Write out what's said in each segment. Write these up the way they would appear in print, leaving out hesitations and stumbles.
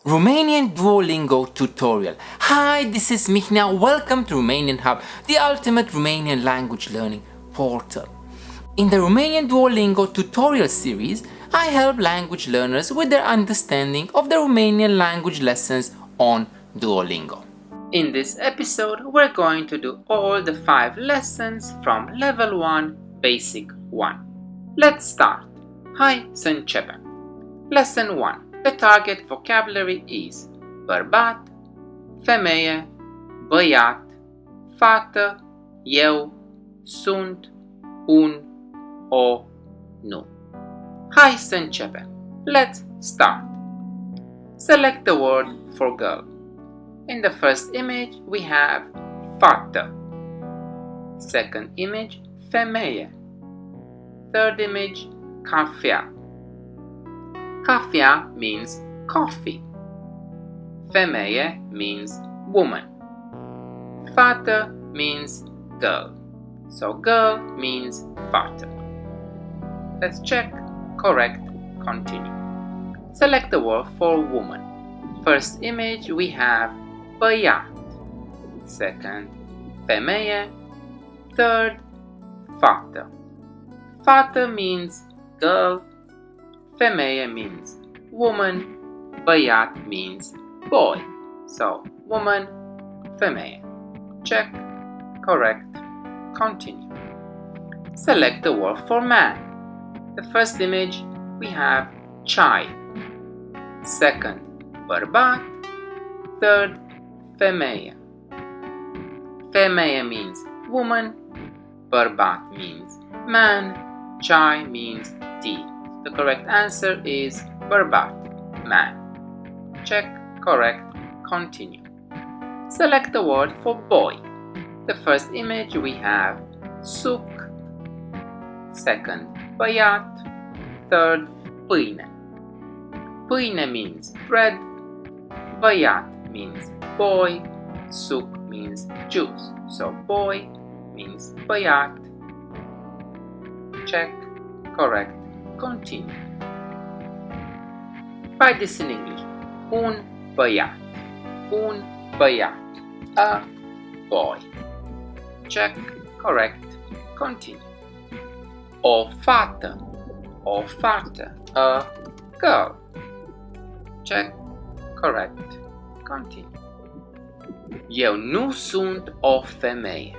Romanian Duolingo tutorial. Hi, this is Mihnea. Welcome to Romanian Hub, the ultimate Romanian language learning portal. In the Romanian Duolingo tutorial series, I help language learners with their understanding of the Romanian language lessons on Duolingo. In this episode, we're going to do all the 5 lessons from Level 1, Basic 1. Let's start. Hai să începem. Lesson 1. The target vocabulary is bărbat, femeie, băiat, fată, eu, sunt, un, o, nu. Hai să începem. Let's start. Select the word for girl. In the first image we have fată. Second image, femeie. Third image, cafea. Cafea means coffee. Femeie means woman. Fată means girl. So girl means fată. Let's check. Correct. Continue. Select the word for woman. First image we have băiat. Second, femeie. Third, fată. Fată means girl. Femeie means woman, băiat means boy. So, woman, femeie. Check, correct, continue. Select the word for man. The first image we have child. Second, bărbat. Third, femeie. Femeie means woman, bărbat means man, child means tea. The correct answer is bărbat, man. Check, correct, continue. Select the word for boy. The first image we have suc. Second, băiat. Third, pâine. Pâine means bread. Băiat means boy. Suc means juice. So boy means băiat. Check, correct. Continue. Write this in English. Un băiat. Un băiat. A boy. Check. Correct. Continue. O fată. O fată. A girl. Check. Correct. Continue. Eu nu sunt o femeie.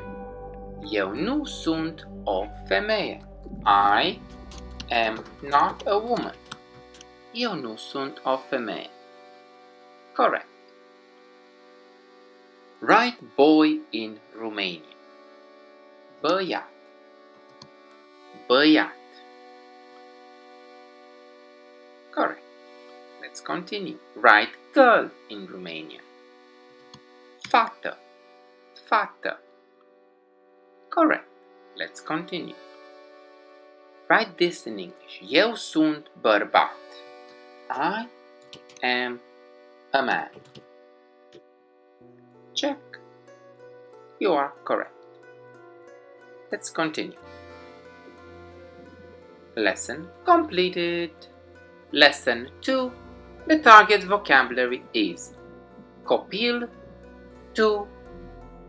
Eu nu sunt o femeie. I am not a woman. Eu nu sunt o femeie. Correct. Write boy in Romanian. Băiat. Băiat. Correct. Let's continue. Write girl in Romanian. Fată. Fată. Correct. Let's continue. Write this in English. Eu sunt bărbat. I am a man. Check. You are correct. Let's continue. Lesson completed. Lesson 2. The target vocabulary is copil, tu,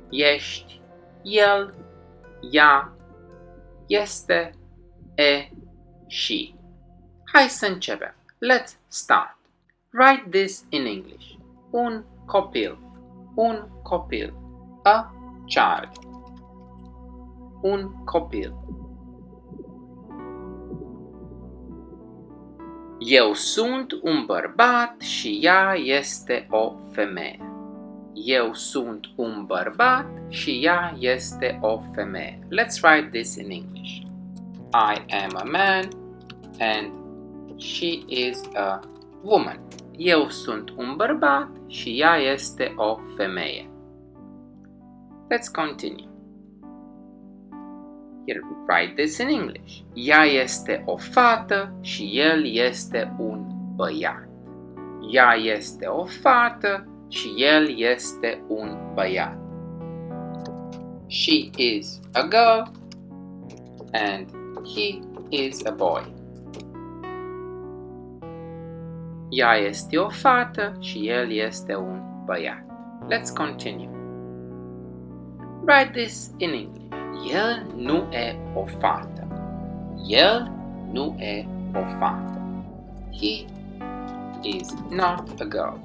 ești, el, ea, este, e, și. Hai să începem. Let's start. Write this in English. Un copil. Un copil. A child. Un copil. Eu sunt un bărbat și ea este o femeie. Eu sunt un bărbat și ea este o femeie. Let's write this in English. I am a man and she is a woman. Eu sunt un bărbat și ea este o femeie. Let's continue. Here, write this in English. Ea este o fată și el este un băiat. Ea este o fată și el este un băiat. She is a girl and he is a boy. Ea este o fată și el este un băiat. Let's continue. Write this in English. El nu e o fată. El nu e o fată. He is not a girl.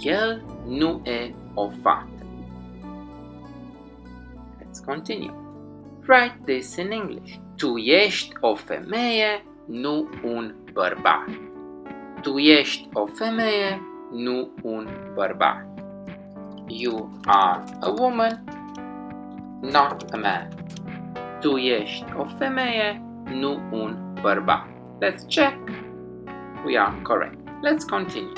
El nu e o fată. Let's continue. Write this in English. Tu ești o femeie, nu un bărbat. Tu ești o femeie, nu un bărbat. You are a woman, not a man. Tu ești o femeie, nu un bărbat. Let's check. We are correct. Let's continue.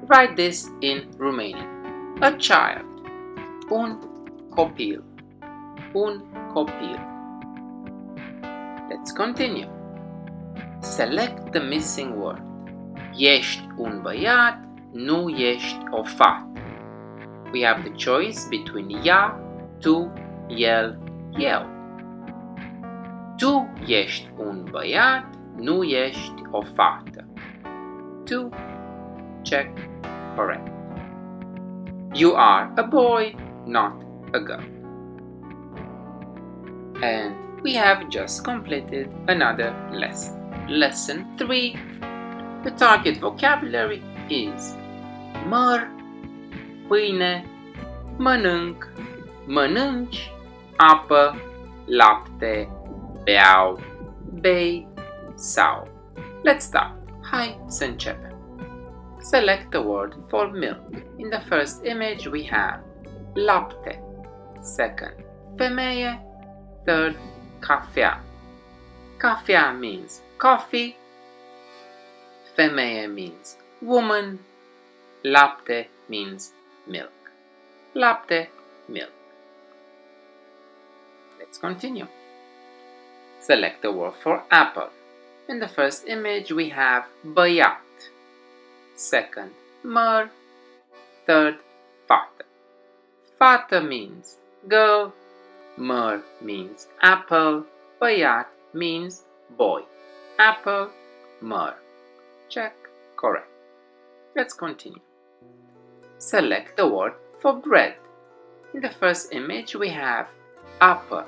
Write this in Romanian. A child. Un copil. Un copil. Let's continue. Select the missing word. Ești un băiat, nu ești o fată. We have the choice between ea, tu, el, eu. Tu ești un băiat, nu ești o fată. Tu, check, correct. You are a boy, not a girl. And we have just completed another lesson. Lesson 3. The target vocabulary is măr, pâine, mănânc, mănânci, apă, lapte, beau, bei, sau. Let's start. Hai să începem. Select the word for milk. In the first image we have lapte. Second, femeie. Third, cafea. Cafea means coffee. Femeie means woman. Lapte means milk. Lapte, milk. Let's continue. Select the word for apple. In the first image we have băiat. Second, măr. Third, fată. Fată means girl. Măr means apple. Băiat means boy. Apple, măr. Check, correct. Let's continue. Select the word for bread. In the first image we have apă.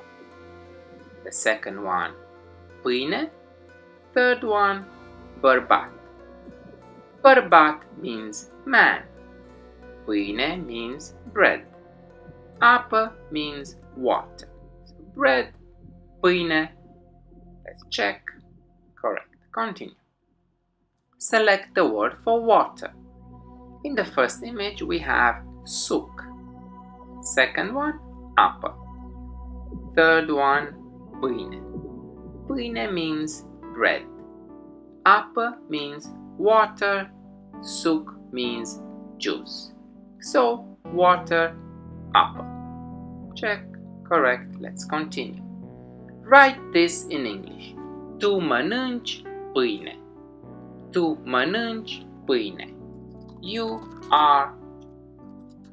The second one, pâine. Third one, bărbat. Bărbat means man. Pâine means bread. Apă means water. So bread, pâine. Let's check. Correct. Continue. Select the word for water. In the first image we have suc. Second one, apă. Third one, pâine. Pâine means bread. Apă means water. Suc means juice. So, water, apă. Check. Correct. Let's continue. Write this in English. Tu mănânci pâine. Tu mănânci pâine. You are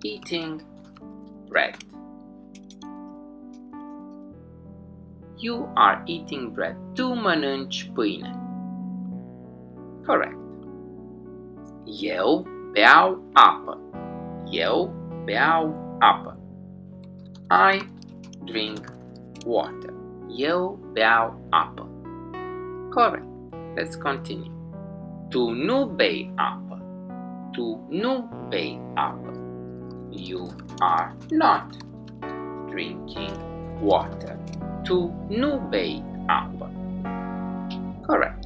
eating bread. You are eating bread. Tu mănânci pâine. Correct. Eu beau apă. Eu beau apă. I drink water. Eu beau apă. Correct. Let's continue. Tu nu bei apă. Tu nu bei apă. You are not drinking water. Tu nu bei apă. Correct.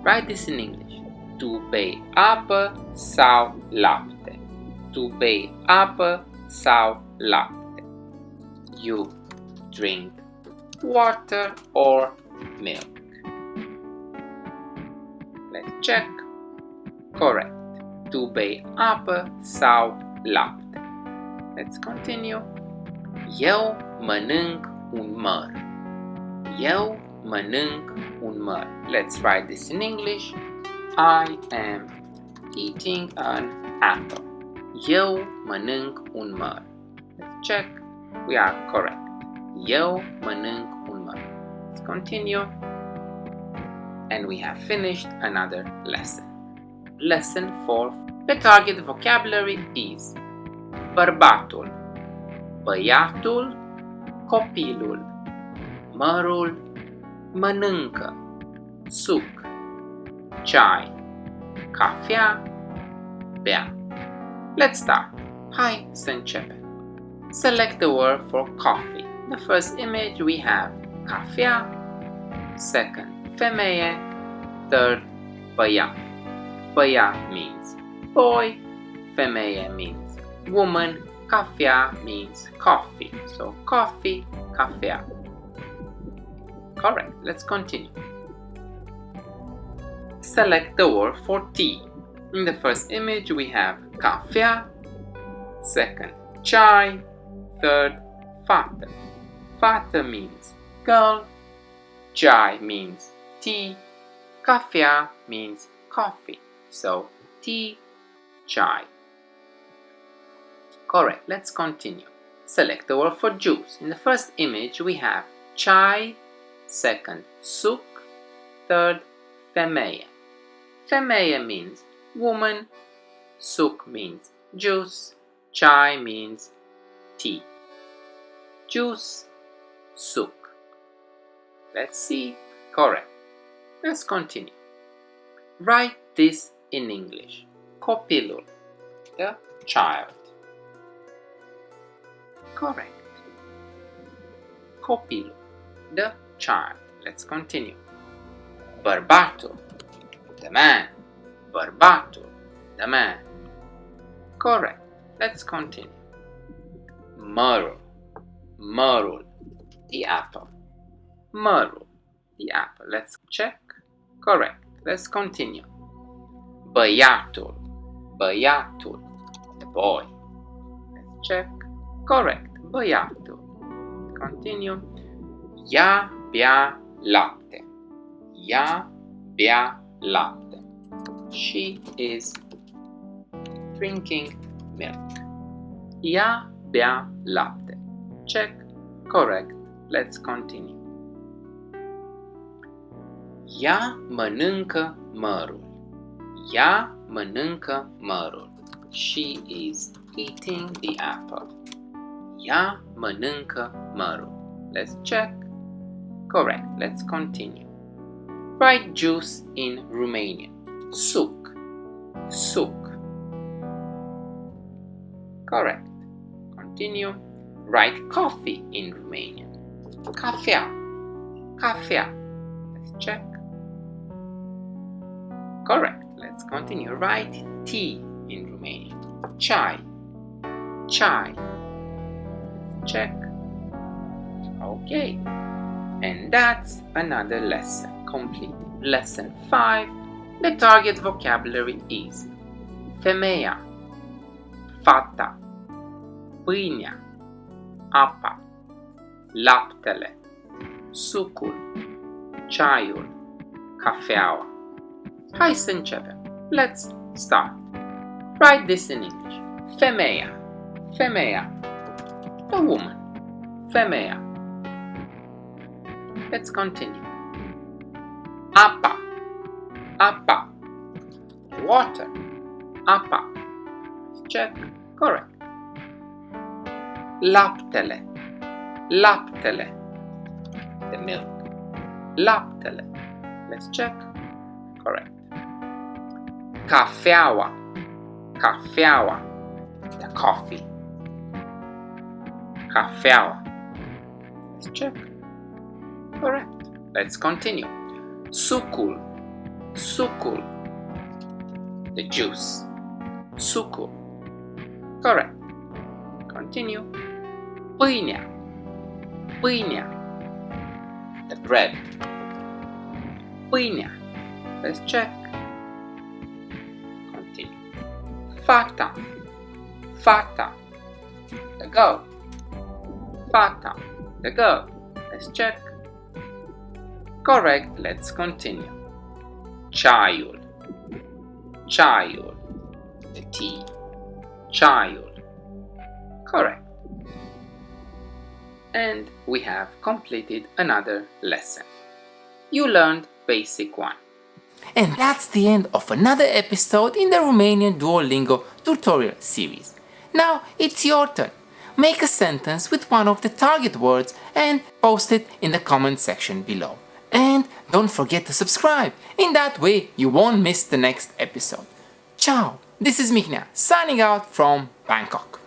Write this in English. Tu bei apă sau lapte. Tu bei apă sau lapte. You drink water or milk. Let's check. Correct. Tu bei apă sau lapte. Let's continue. Eu mănânc un măr. Eu mănânc un măr. Let's write this in English. I am eating an apple. Eu mănânc un măr. Let's check. We are correct. Eu mănânc un măr. Let's continue. And we have finished another lesson. Lesson 4. The target vocabulary is bărbatul, băiatul, copilul, mărul, mănâncă, suc, ceai, cafea, bea. Let's start. Hai să începem. Select the word for coffee. The first image we have cafea, second femeie, third băiat. Băiat means boy, femeie means woman, cafea means coffee. So coffee, cafea. Correct. Let's continue. Select the word for tea. In the first image we have cafea, second chai, third fată. Fată means girl, chai means tea, cafea means coffee. So tea, chai. Correct. Let's continue. Select the word for juice. In the first image we have chai, second suc, third femeie. Femeie means woman, suc means juice, chai means tea. Juice, suc. Let's see. Correct. Let's continue. Write this in English. Copilul, the child. Correct. Copilul, the child. Let's continue. Bărbatul, the man. Bărbatul, the man. Correct. Let's continue. Mărul, mărul, the apple. Mărul, the apple. Let's check. Correct. Let's continue. Băiatul, băiatul, the boy. Let's check. Correct. Băiatul. Continue. Ea bea lapte. Ea bea lapte. She is drinking milk. Ea bea lapte. Check. Correct. Let's continue. Ea mănâncă mărul. Ea mănâncă mărul. She is eating the apple. Ea mănâncă mărul. Let's check. Correct. Let's continue. Write juice in Romanian. Suc. Suc. Correct. Continue. Write coffee in Romanian. Cafea. Cafea. Let's check. Correct. Let's continue. Write tea in Romanian. Chai. Chai. Check. Okay. And that's another lesson complete. Lesson 5. The target vocabulary is femeia, fata, pâinea, apa, laptele, sucul, ceaiul, cafeaua. Hai să începem. Let's start. Write this in English. Femeia, femeia, the woman, femeia. Let's continue. Apa, apa, water, apa. Check. Correct. Laptele, laptele, the milk, laptele. Let's check. Correct. Cafeaua, cafeaua, the coffee, cafeaua. Let's check. Correct. Let's continue. Sucul, sucul, the juice, sucul. Correct. Continue. Pâinea, pâinea, the bread, pâinea. Let's check. Continue. Fata, fata, the girl, fata, the girl. Let's check. Correct. Let's continue. Ceaiul, ceaiul, the tea, ceaiul. Correct. And we have completed another lesson. You learned basic one. And that's the end of another episode in the Romanian Duolingo tutorial series. Now it's your turn. Make a sentence with one of the target words and post it in the comment section below. And don't forget to subscribe. In that way you won't miss the next episode. Ciao! This is Mihnea signing out from Bangkok.